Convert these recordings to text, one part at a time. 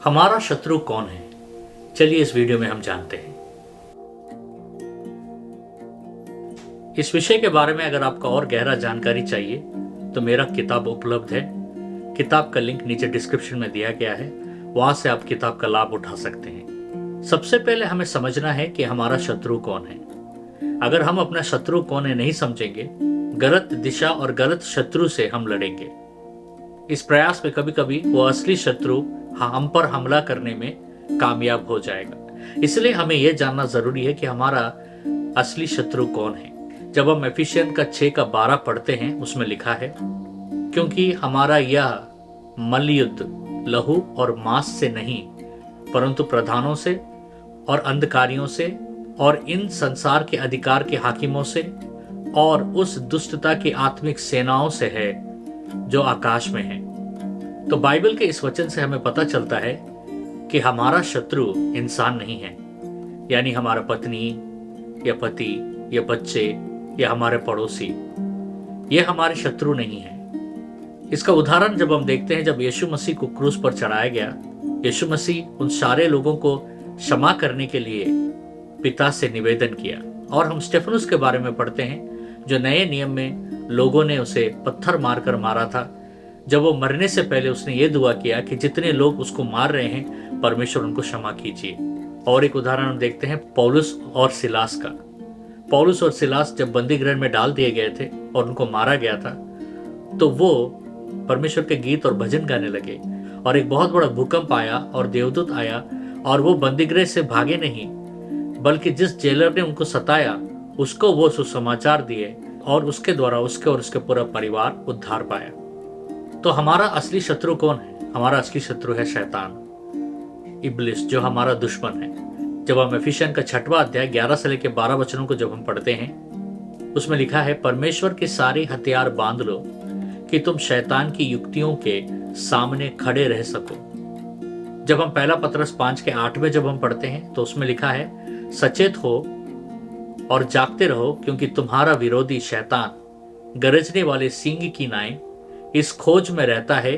हमारा शत्रु कौन है? चलिए इस वीडियो में हम जानते हैं। इस विषय के बारे में अगर आपको और गहरा जानकारी चाहिए तो मेरा किताब उपलब्ध है। किताब का लिंक नीचे डिस्क्रिप्शन में दिया गया है, वहां से आप किताब का लाभ उठा सकते हैं। सबसे पहले हमें समझना है कि हमारा शत्रु कौन है। अगर हम अपना शत्रु कौन है नहीं समझेंगे, गलत दिशा और गलत शत्रु से हम लड़ेंगे। इस प्रयास में कभी कभी वो असली शत्रु हम पर हमला करने में कामयाब हो जाएगा। इसलिए हमें यह जानना जरूरी है कि हमारा असली शत्रु कौन है। जब हम एफिशिएंट का 6:12 पढ़ते हैं, उसमें लिखा है, क्योंकि हमारा यह मल्लयुद्ध लहू और मांस से नहीं परंतु प्रधानों से और अंधकारियों से और इन संसार के अधिकार के हाकिमों से और उस दुष्टता की आत्मिक सेनाओं से है जो आकाश में है। तो बाइबल के इस वचन से हमें पता चलता है कि हमारा शत्रु इंसान नहीं है, यानी हमारा पत्नी या पति या बच्चे या हमारे पड़ोसी, ये हमारे शत्रु नहीं है। इसका उदाहरण जब हम देखते हैं, जब यीशु मसीह को क्रूस पर चढ़ाया गया, यीशु मसीह उन सारे लोगों को क्षमा करने के लिए पिता से निवेदन किया। और हम स्टेफनुस के बारे में पढ़ते हैं, जो नए नियम में लोगों ने उसे पत्थर मारकर मारा था। जब वो मरने से पहले उसने ये दुआ किया कि जितने लोग उसको मार रहे हैं, परमेश्वर उनको क्षमा कीजिए। और एक उदाहरण हम देखते हैं पौलुस और सिलास का। पौलुस और सिलास जब बंदी गृह में डाल दिए गए थे और उनको मारा गया था, तो वो परमेश्वर के गीत और भजन गाने लगे और एक बहुत बड़ा भूकंप आया और देवदूत आया और वो बंदी गृह से भागे नहीं, बल्कि जिस जेलर ने उनको सताया उसको वो सुसमाचार दिए और उसके द्वारा उसके और उसके पूरा परिवार उद्धार पाया। तो हमारा असली शत्रु कौन है? हमारा असली शत्रु है शैतान, इब्लिस, जो हमारा दुश्मन है। जब हम एफिशिएंट का 6वां अध्याय 11 से लेकर 12 वचनों को जब हम पढ़ते हैं, उसमें लिखा है, परमेश्वर के सारे हथियार बांध लो कि तुम शैतान की युक्तियों के सामने खड़े रह सको। जब हम पहला पतरस 5:8 में जब हम पढ़ते हैं, तो उसमें लिखा है, सचेत हो और जागते रहो, क्योंकि तुम्हारा विरोधी शैतान गरजने वाले सींग की नाई इस खोज में रहता है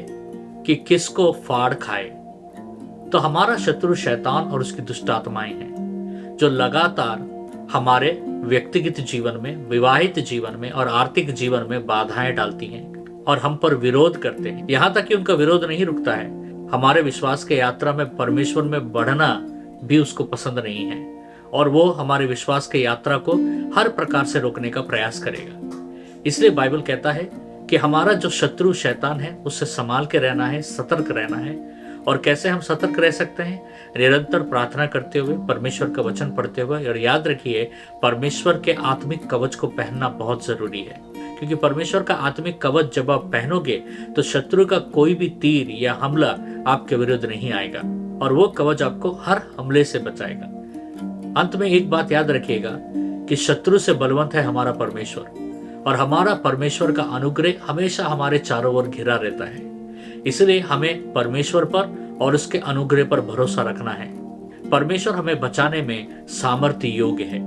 कि किसको फाड़ खाए। तो हमारा शत्रु शैतान और उसकी दुष्ट आत्माएं हैं, जो लगातार हमारे व्यक्तिगत जीवन में, विवाहित जीवन में और आर्थिक जीवन में बाधाएं डालती हैं और हम पर विरोध करते हैं। यहां तक कि उनका विरोध नहीं रुकता है, हमारे विश्वास के यात्रा में परमेश्वर में बढ़ना भी उसको पसंद नहीं है और वो हमारे विश्वास के यात्रा को हर प्रकार से रोकने का प्रयास करेगा। इसलिए बाइबल कहता है कि हमारा जो शत्रु शैतान है, उससे संभाल के रहना है, सतर्क रहना है। और कैसे हम सतर्क रह सकते हैं? निरंतर प्रार्थना करते हुए, परमेश्वर का वचन पढ़ते हुए। और याद रखिए, परमेश्वर के आत्मिक कवच को पहनना बहुत जरूरी है, क्योंकि परमेश्वर का आत्मिक कवच जब आप पहनोगे तो शत्रु का कोई भी तीर या हमला आपके विरुद्ध नहीं आएगा और वो कवच आपको हर हमले से बचाएगा। अंत में एक बात याद रखिएगा कि शत्रु से बलवंत है हमारा परमेश्वर, और हमारा परमेश्वर का अनुग्रह हमेशा हमारे चारों ओर घिरा रहता है। इसलिए हमें परमेश्वर पर और उसके अनुग्रह पर भरोसा रखना है। परमेश्वर हमें बचाने में सामर्थ्य योग्य है।